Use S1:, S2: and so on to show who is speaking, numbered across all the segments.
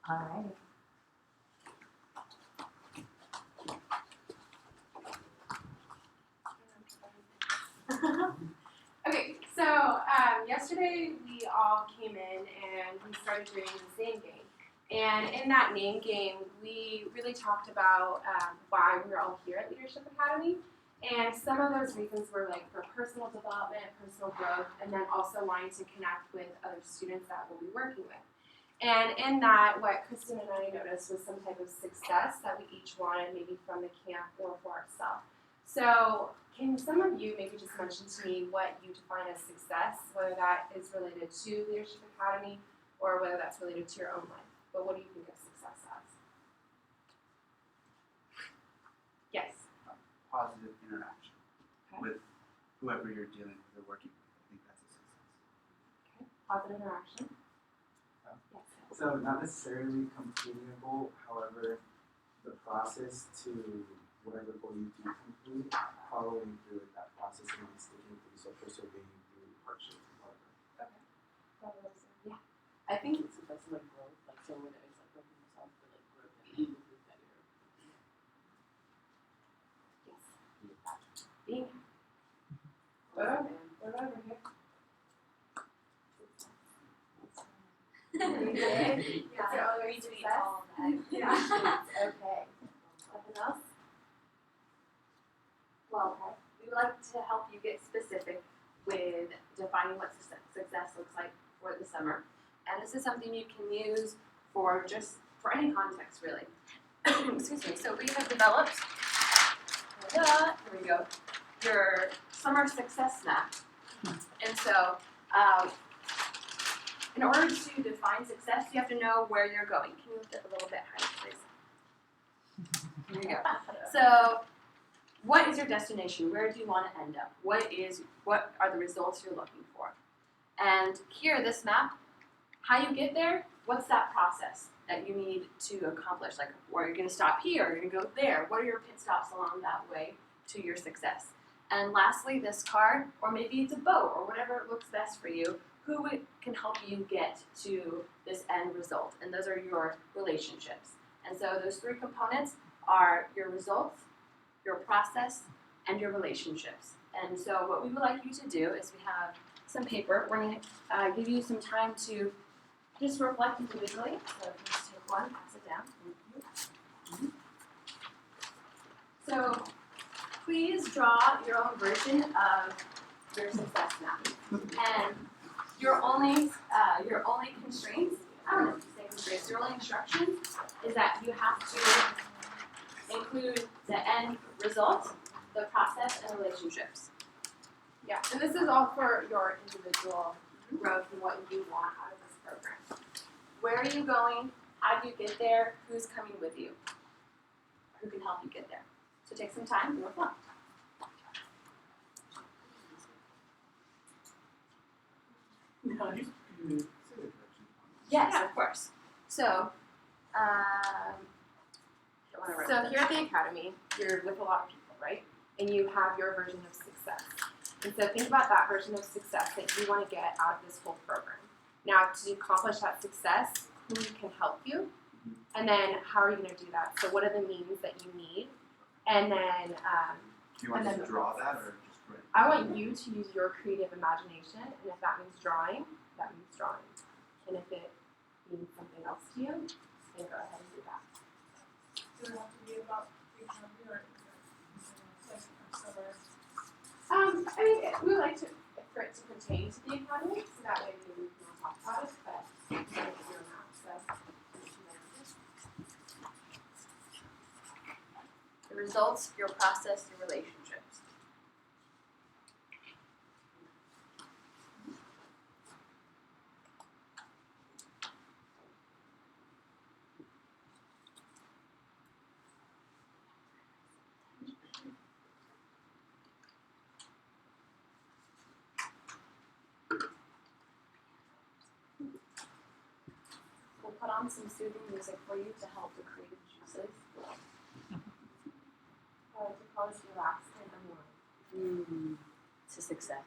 S1: All right.
S2: Okay, so yesterday we all came in and we started doing this name game. And in that name game, we really talked about why we were all here at Leadership Academy. And some of those reasons were like for personal development, personal growth, and then also wanting to connect with other students that we'll be working with. And in that, what Kristen and I noticed was some type of success that we each wanted, maybe from the camp or for ourselves. So can some of you maybe just mention to me what you define as success, whether that is related to Leadership Academy or whether that's related to your own life? But what do you think of success as? Yes.
S3: Positive interaction with whoever you're dealing with or working with. I think that's a success.
S2: Okay. Positive interaction. Yes.
S4: So not necessarily completing a goal, however, the process to whatever goal you do complete, following through with that process and then sticking through, so persevering through hardships and whatever.
S2: Okay. Yeah.
S1: I think it's success like growth, like so when it's like working yourself for like growth and being better.
S2: Yes. Being. What over here? You did? That's your only way to success? Yeah. Okay. Nothing else?
S5: Well, we would like to help you get specific with defining what success looks like for the summer. And this is something you can use for any context, really. Excuse me. So we have developed, here we go, your summer success map. And so, in order to define success, you have to know where you're going. Can you lift it a little bit higher, please? Here you go. So, what is your destination? Where do you want to end up? What are the results you're looking for? And here, this map, how you get there, what's that process that you need to accomplish? Like, where you're going to stop here, you're going to go there. What are your pit stops along that way to your success? And lastly, this card, or maybe it's a boat, or whatever looks best for you, who can help you get to this end result? And those are your relationships. And so those three components are your results, your process, and your relationships. And so what we would like you to do is we have some paper. We're going to give you some time to just reflect individually. So if you just take one, pass it down. Thank you. So please draw your own version of your success map. And your only constraints, I don't know if you say constraints, your only instructions is that you have to include the end result, the process, and relationships.
S2: Yeah, and this is all for your individual growth and what you want out of this program.
S5: Where are you going? How do you get there? Who's coming with you? Who can help you get there? So take some time and reflect. Yes, of course. So,
S2: So here at the Academy, you're with a lot of people, right? And you have your version of success. And so think about that version of success that you want to get out of this whole program. Now, to accomplish that success, who can help you? And then how are you going to do that? So what are the means that you need? And then
S3: Do you want to just draw that or just write?
S2: I want you to use your creative imagination, and if that means drawing, that means drawing. And if it means something else to you, then go ahead and do that.
S6: Does it have to be about the economy or somewhere?
S2: I mean, we would like for it to pertain to the economy, so that way we can talk about it, but it's not your mouth, so.
S5: the results, your process, your relationships. We'll put on some soothing music for you to help the creative juices.
S2: To call us relaxed and unwind.
S1: To success.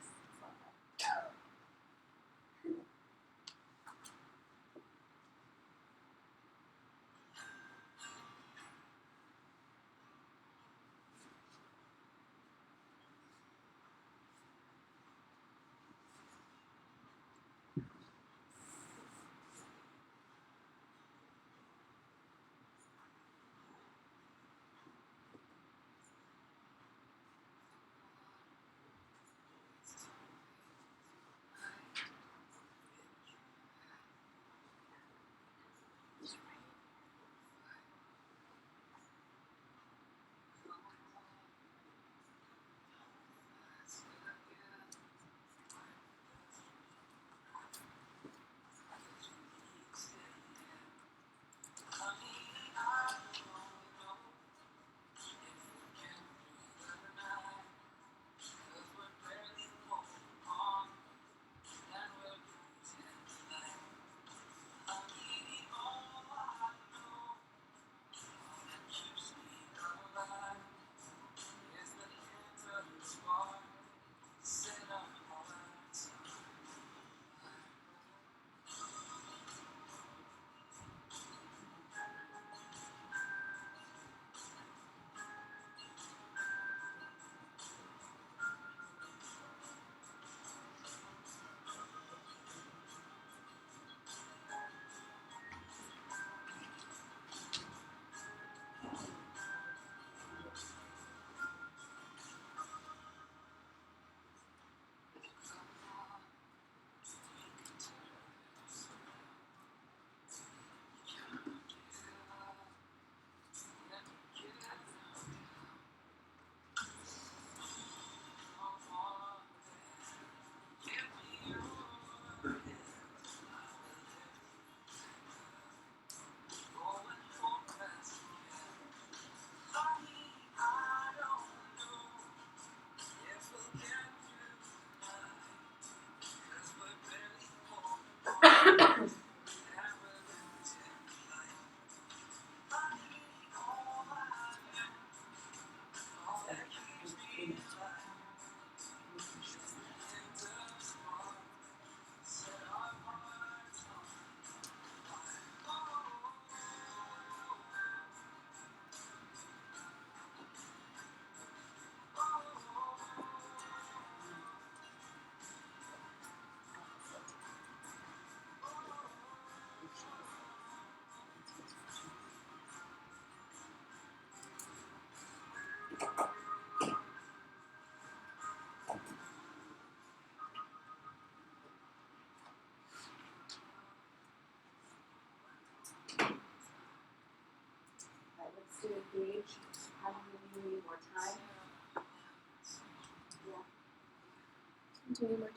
S2: Do you need more time?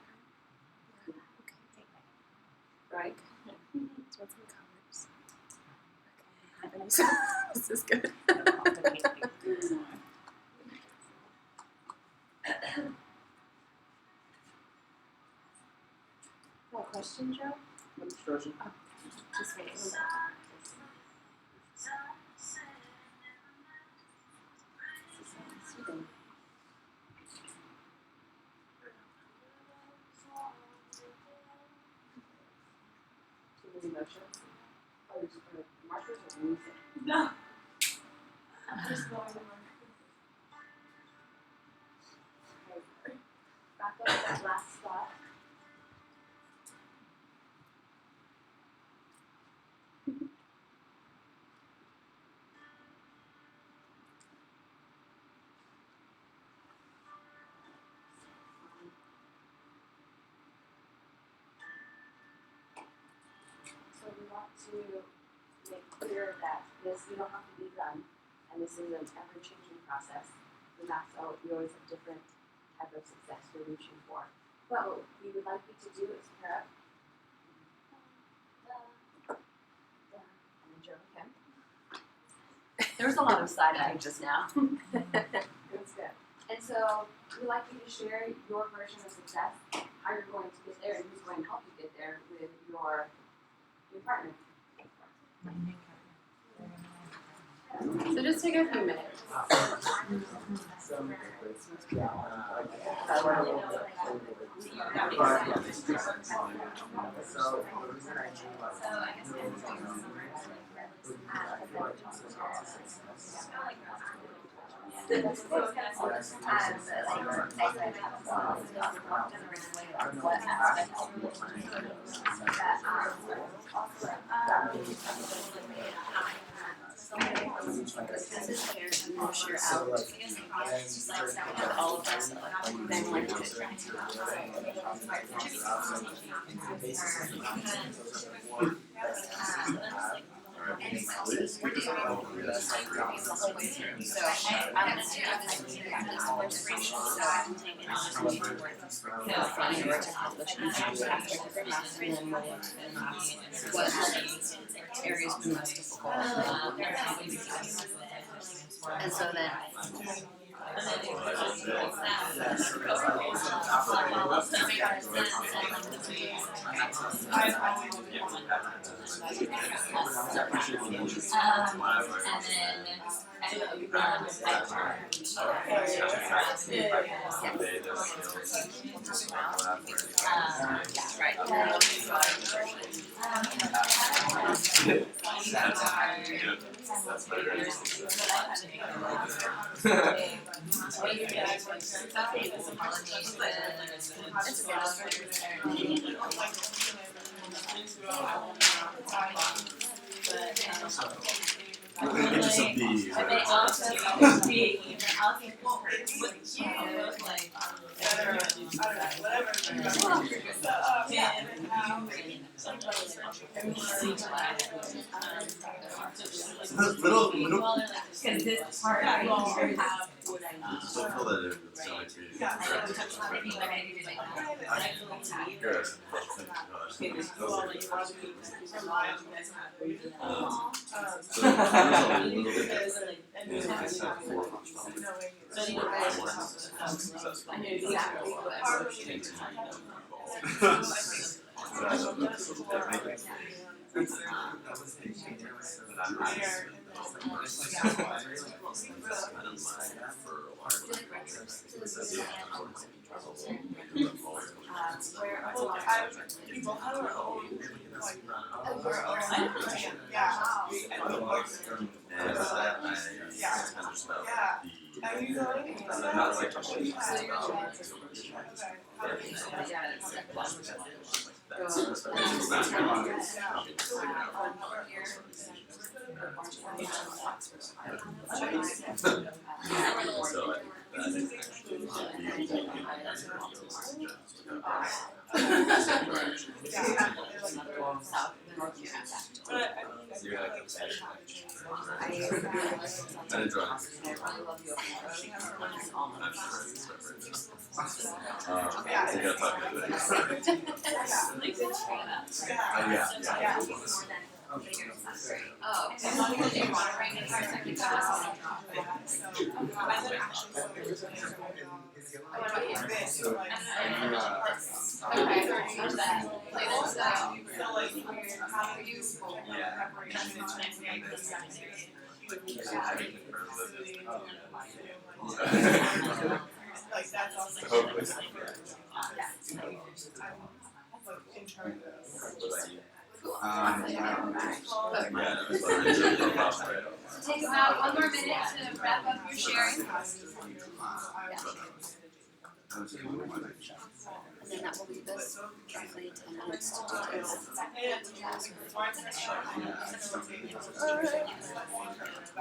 S2: Yeah. Okay.
S5: Right?
S2: Do you want some colors? Okay. So, this is good. What question, Joe?
S4: Instruction.
S2: Just wait a minute.
S1: Too many motions? Or markers or music?
S6: No. I'm just going to work.
S1: Back up that last spot. So we want to make clear that this, you don't have to be done, and this is an ever-changing process. And that's how we always have different type of success we're reaching for. But what we would like you to do is pair up. And then Joe again.
S5: There was a lot of side eye just now.
S1: That's good. And so we'd like you to share your version of success, how you're going to get there, and who's going to help you get there with your partner.
S2: So just take a few minutes.
S5: All of us, then like areas been less difficult. And so then
S3: Little.
S5: because this part I have what I need.
S3: Don't feel that it's going to
S5: I knew exactly I
S7: I enjoy it.
S5: I really love the open house.
S7: I'm sure it's separate.
S6: Yeah.
S7: You gotta talk to it. Yeah.
S5: Oh.
S6: Like that's also.
S7: Hopefully.
S6: Like in charge
S5: Cool. Take about 1 more minute to wrap up your sharing. And then that will leave us roughly 10 minutes to do this.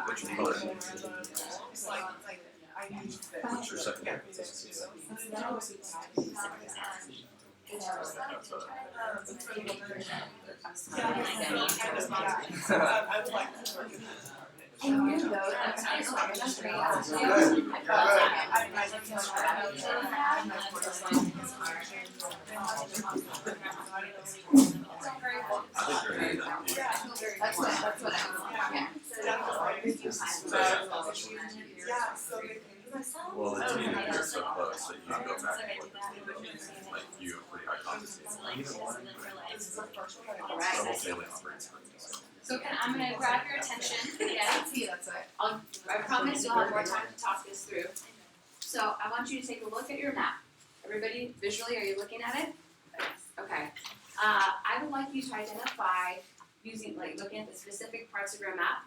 S7: Which color?
S6: I need
S7: What's your second?
S6: I would like to work in
S5: And you know, that's great. That's what I
S6: Yeah, so
S7: Well, the team here is so close that you can go back and forth. Like, you have pretty high confidence. The whole family operates like this.
S5: So I'm gonna grab your attention again.
S2: See, that's it.
S5: I promise you'll have more time to talk this through. So I want you to take a look at your map. Everybody, visually, are you looking at it? Okay. I would like you to identify, looking at the specific parts of your map,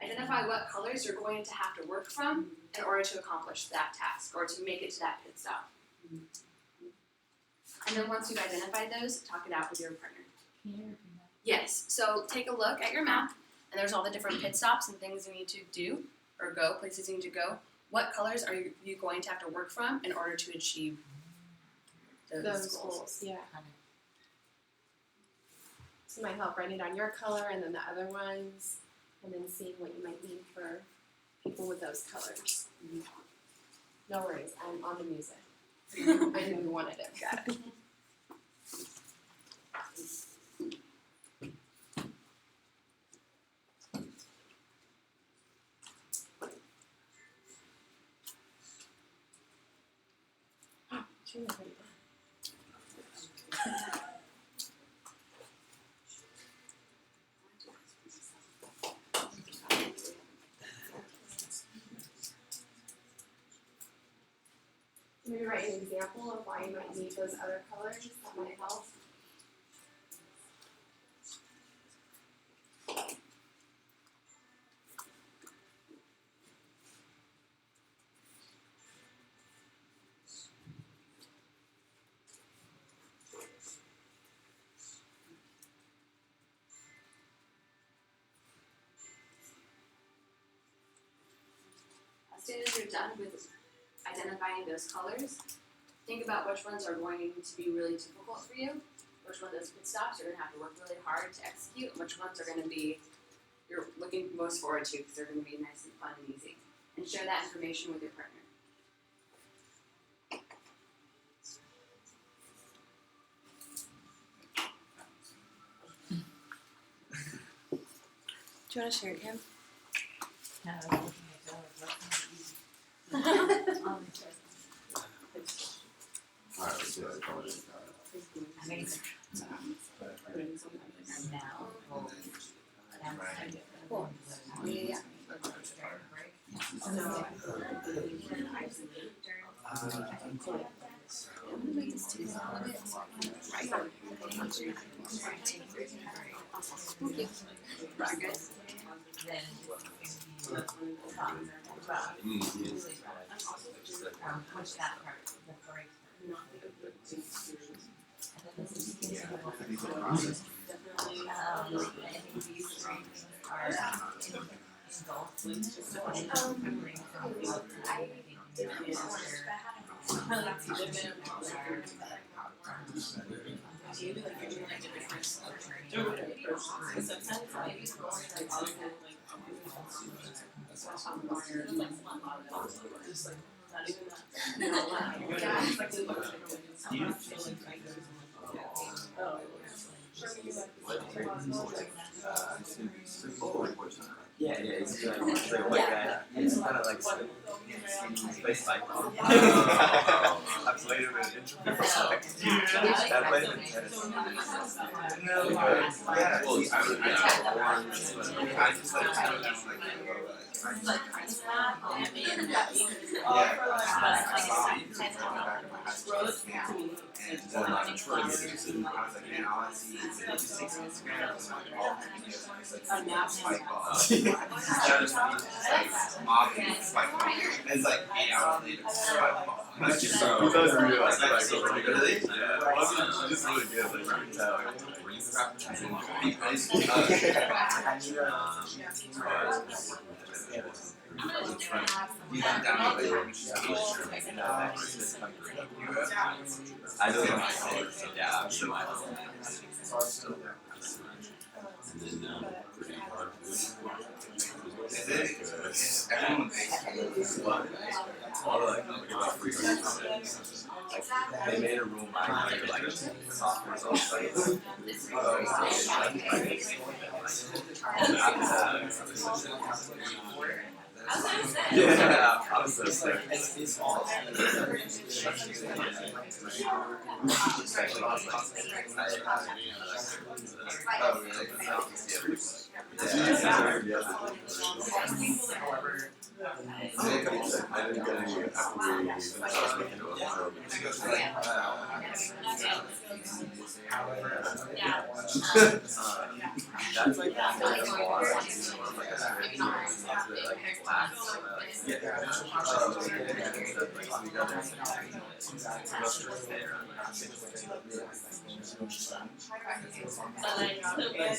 S5: identify what colors you're going to have to work from in order to accomplish that task or to make it to that pit stop. And then once you've identified those, talk it out with your partner. Yes, so take a look at your map, and there's all the different pit stops and things you need to do, or go, places you need to go. What colors are you going to have to work from in order to achieve those goals?
S2: Yeah. So it might help writing down your color and then the other ones, and then seeing what you might need for people with those colors. No worries, I'm on the music. I knew you wanted it. Got it. Maybe write an example of why you might need those other colors that might help.
S5: As soon as you're done with identifying those colors, think about which ones are going to be really difficult for you, which one of those pit stops you're going to have to work really hard to execute, and which ones are going to be you're looking most forward to because they're going to be nice and fun and easy. And share that information with your partner.
S2: Do you want to share it, Kim?
S7: Alright, let's do that color.
S8: Amazing. And now,
S5: Cool. Yeah.
S8: Push that part, the brakes part. And then this is I think these three things are engulfed with just
S9: Yeah, he's like a white guy. He's kind of like skinny, space cycle. I played him in intro. I played him in tennis.
S3: No, yeah. Well, I just like kind of like it's like 8 hours later.
S9: He does realize that. Really? Yeah. Well, just really good. Like, you can tell. I don't know my colors, so yeah, I'm sure my
S3: Everyone thinks
S9: they made a rule by like sophomores on sites. Yeah, I was so sick. I didn't get any that's like
S2: Okay,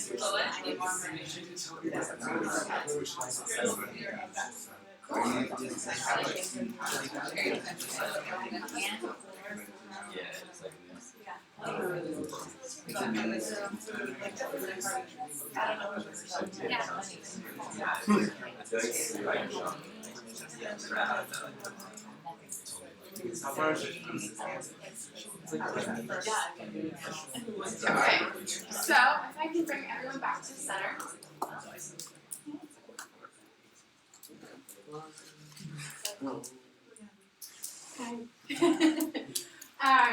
S2: so if I can bring everyone back to the center.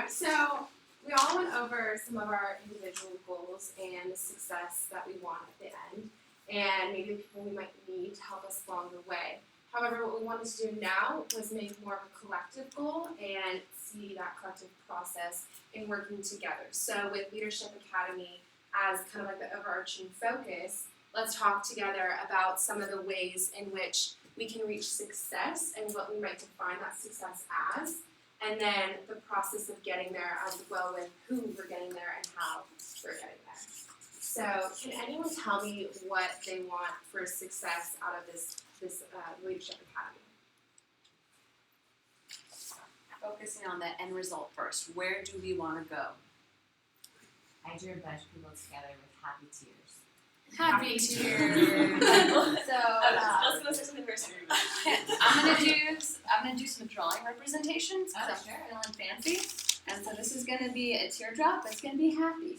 S2: So we all went over some of our individual goals and the success that we want at the end, and maybe the people we might need to help us along the way. However, what we wanted to do now was make more of a collective goal and see that collective process in working together. So with Leadership Academy as kind of like the overarching focus, let's talk together about some of the ways in which we can reach success and what we might define that success as, and then the process of getting there as well with who we're getting there and how we're getting there. So can anyone tell me what they want for success out of this Leadership Academy?
S5: Focusing on the end result first. Where do we want to go?
S8: I drew a bunch of people together with happy tears.
S5: Happy tears. So
S6: Let's go say something very serious.
S5: I'm gonna do some drawing representations because I'm feeling fancy, and so this is gonna be a teardrop that's gonna be happy.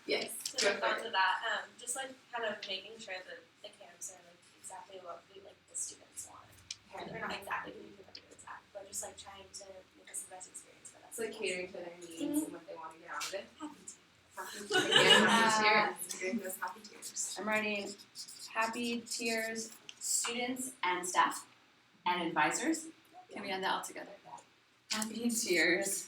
S2: Yes.
S6: To move on to that, just like kind of making sure that the camps are like exactly what we like the students want. They're not exactly who we want to do exactly, but just like trying to make us the best experience for them.
S2: So catering to their needs and what they want to get out of it.
S6: Happy to.
S2: Happy tears. Giving those happy tears.
S5: I'm writing happy tears, students and staff and advisors. Can we add that all together? Happy tears.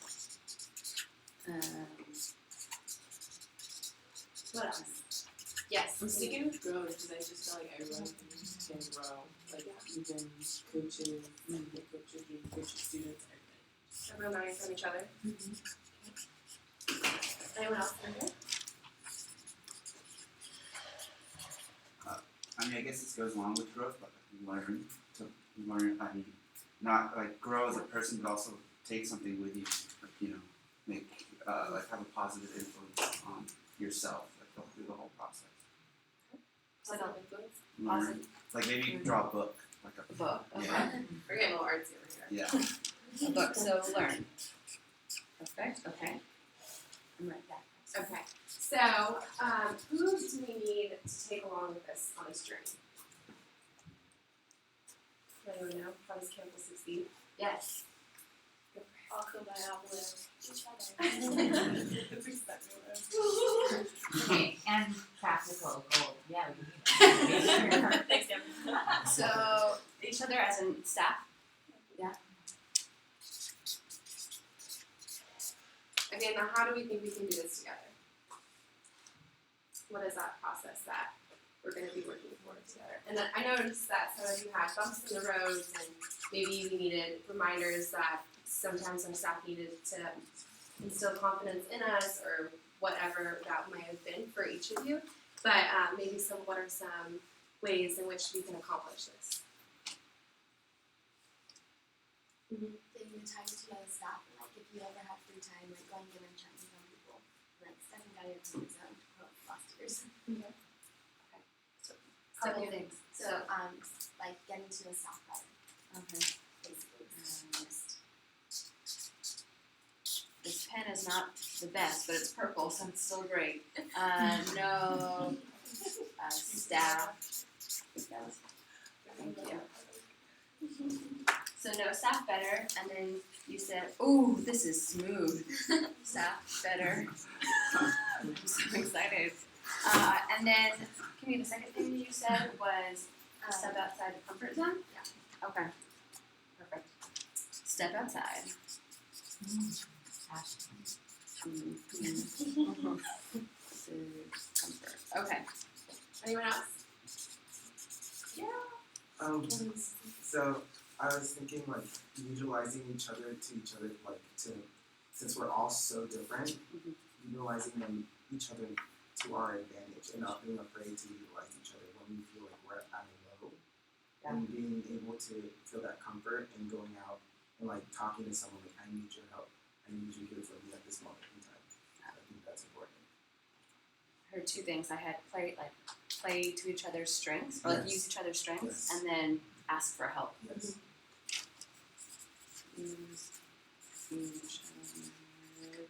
S5: What else? Yes.
S10: I'm sticking with grow because I just feel like everyone can grow. Like even coaches, the coaches, the coaches, students, everybody.
S2: Everyone learning from each other. Anyone else in here?
S3: I mean, I guess this goes along with growth, but learn how to not like grow as a person, but also take something with you, like, you know, make like have a positive influence on yourself, like through the whole process.
S2: Like influence.
S3: Learn, like maybe you can draw a book, like a
S5: Book, okay.
S3: Yeah.
S2: We're getting a little artsy over here.
S3: Yeah.
S5: A book, so learn. Perfect, okay. I'm right back.
S2: Okay, so who do we need to take along with us on this journey? Does anyone know? How does campus succeed?
S5: Yes.
S6: I'll go by outlive each other.
S8: Okay, and practical goal, yeah, we need that.
S6: Thanks, Kim.
S5: So, each other as in staff?
S2: Again, now how do we think we can do this together? What is that process that we're going to be working for together? And then I noticed that some of you had bumps in the road, and maybe we needed reminders that sometimes our staff needed to instill confidence in us, or whatever that might have been for each of you. But maybe what are some ways in which we can accomplish this?
S11: Getting the time to know the staff, and like if you ever have free time, like going in and checking on people, like stepping out of your comfort zone for last years.
S5: Couple things.
S11: So like getting to know staff better,
S5: Okay.
S11: basically.
S5: This pen is not the best, but it's purple, so it's still great. No staff. Thank you. So no staff better, and then you said, "Ooh, this is smooth." Staff better. I'm so excited. And then, can you the second thing that you said was step outside the comfort zone?
S11: Yeah.
S5: Okay. Perfect. Step outside. Comfort. Okay.
S2: Anyone else?
S4: So I was thinking like utilizing each other, like since we're all so different, utilizing each other to our advantage and not being afraid to utilize each other when we feel like we're at a low, and being able to feel that comfort and going out and like talking to someone like, I need your help, I need you here for me at this moment in time. I think that's important.
S5: I heard two things. I had play to each other's strengths, or like
S4: Yes.
S5: use each other's strengths,
S4: Yes.
S5: and then ask for help.
S4: Yes.
S5: Use each other.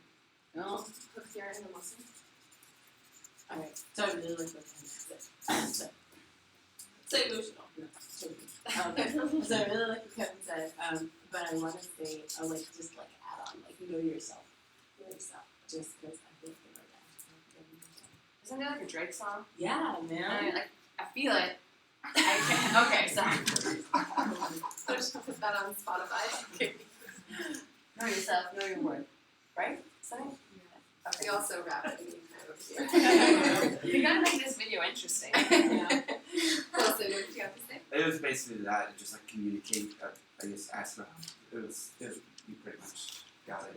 S5: No.
S2: Hook here in the muscle.
S10: Alright, so I really like what Kevin said. So emotional. No, joking. So I really like what Kevin said, but I want to say, I like just like add on, like know yourself. Know yourself. Just because I think they wrote that.
S5: Isn't there like a Drake song?
S10: Yeah, man.
S5: I feel it. Okay, sorry.
S2: So just put that on Spotify.
S5: Know yourself, know your worth. Right? Something? Okay.
S2: We also wrap it in here.
S5: We gotta make this video interesting.
S2: Wilson, what did you have to say?
S3: It was basically that, just like communicate, I guess, ask for help. You pretty much got it.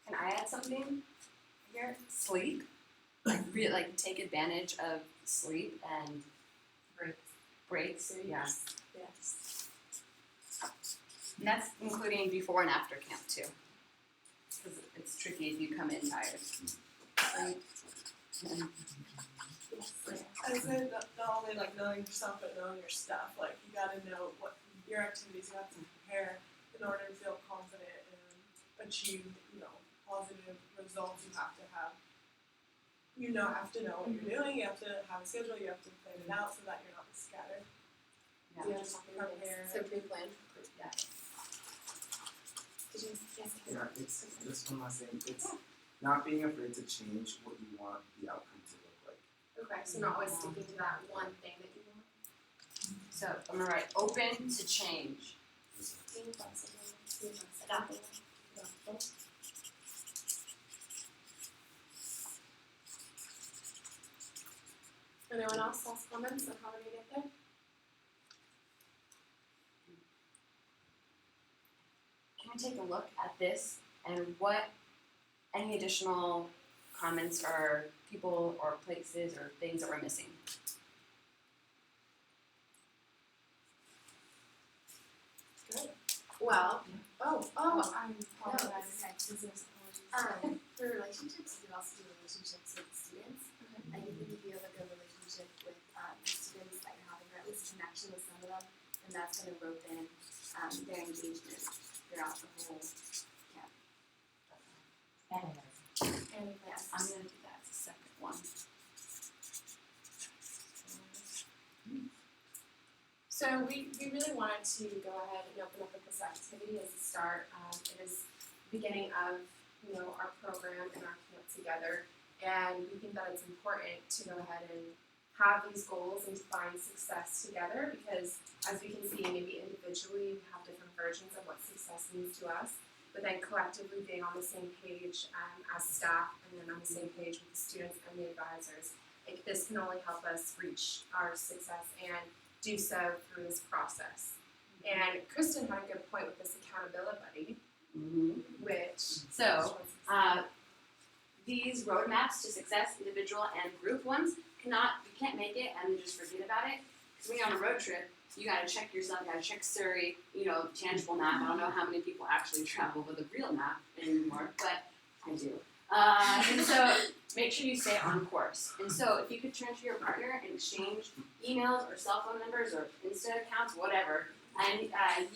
S5: Can I add something here? Sleep. Like take advantage of sleep and breaks. Yeah.
S10: Yes.
S5: And that's including before and after camp too. Because it's tricky if you come in tired. Sleep. And
S12: I said not only like knowing yourself, but knowing your stuff. Like you gotta know what your activities you have to prepare in order to feel confident and achieve, positive results. You have to know what you're doing. You have to have a schedule. You have to plan it out so that you're not scattered.
S5: Yeah.
S12: You have to prepare.
S2: So pre-plan.
S5: Yeah.
S2: Did you guys
S4: Yeah, it's just one last thing. It's not being afraid to change what you want the outcome to look like.
S2: Okay, so not always sticking to that one thing that you want.
S5: So I'm gonna write open to change.
S6: Being flexible, adaptable.
S2: Anyone else last comments on how we're gonna get there?
S5: Can we take a look at this and what any additional comments or people or places or things that we're missing?
S2: Good. Well, I apologize.
S11: For relationships, you also do relationships with students. Like you think if you have a good relationship with the students that you're having, or at least connection with some of them, then that's gonna rope in their engagement throughout the whole camp.
S8: And
S11: Yes.
S5: I'm gonna do that as a second one.
S2: So we really wanted to go ahead and open up with this activity as a start. It is the beginning of our program and our camp together, and we think that it's important to go ahead and have these goals and define success together, because as we can see, maybe individually we have different versions of what success means to us, but then collectively being on the same page as staff and then on the same page with the students and the advisors, this can only help us reach our success and do so through this process. And Kristen had a good point with this accountability buddy, which
S5: So, these roadmaps to success, individual and group ones, you can't make it and then just forget about it. Because when you're on a road trip, you gotta check yourself, you gotta check Surrey, tangible map. I don't know how many people actually travel with a real map anymore, but I do. And so make sure you stay on course. And so if you could turn to your partner and exchange emails or cell phone numbers or Insta accounts, whatever, and I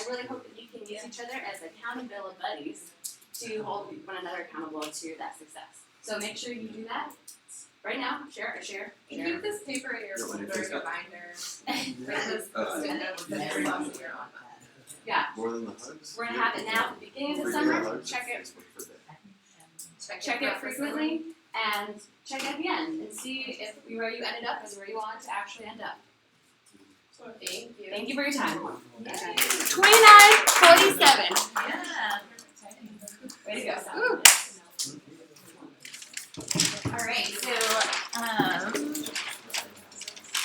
S5: really hope that you can use each other as accountability buddies to hold one another accountable to that success. So make sure you do that right now. Share.
S2: and keep this paper in your folder reminder. With this post-it note that you're logging on.
S5: Yeah,
S7: More than the hugs?
S5: we're gonna have it now at the beginning of the summer. Check it frequently, and check it at the end, and see if where you ended up is where you want to actually end up.
S2: Thank you.
S5: Thank you for your time. 29:47.
S8: Yeah.
S5: Way to go.
S8: All right, so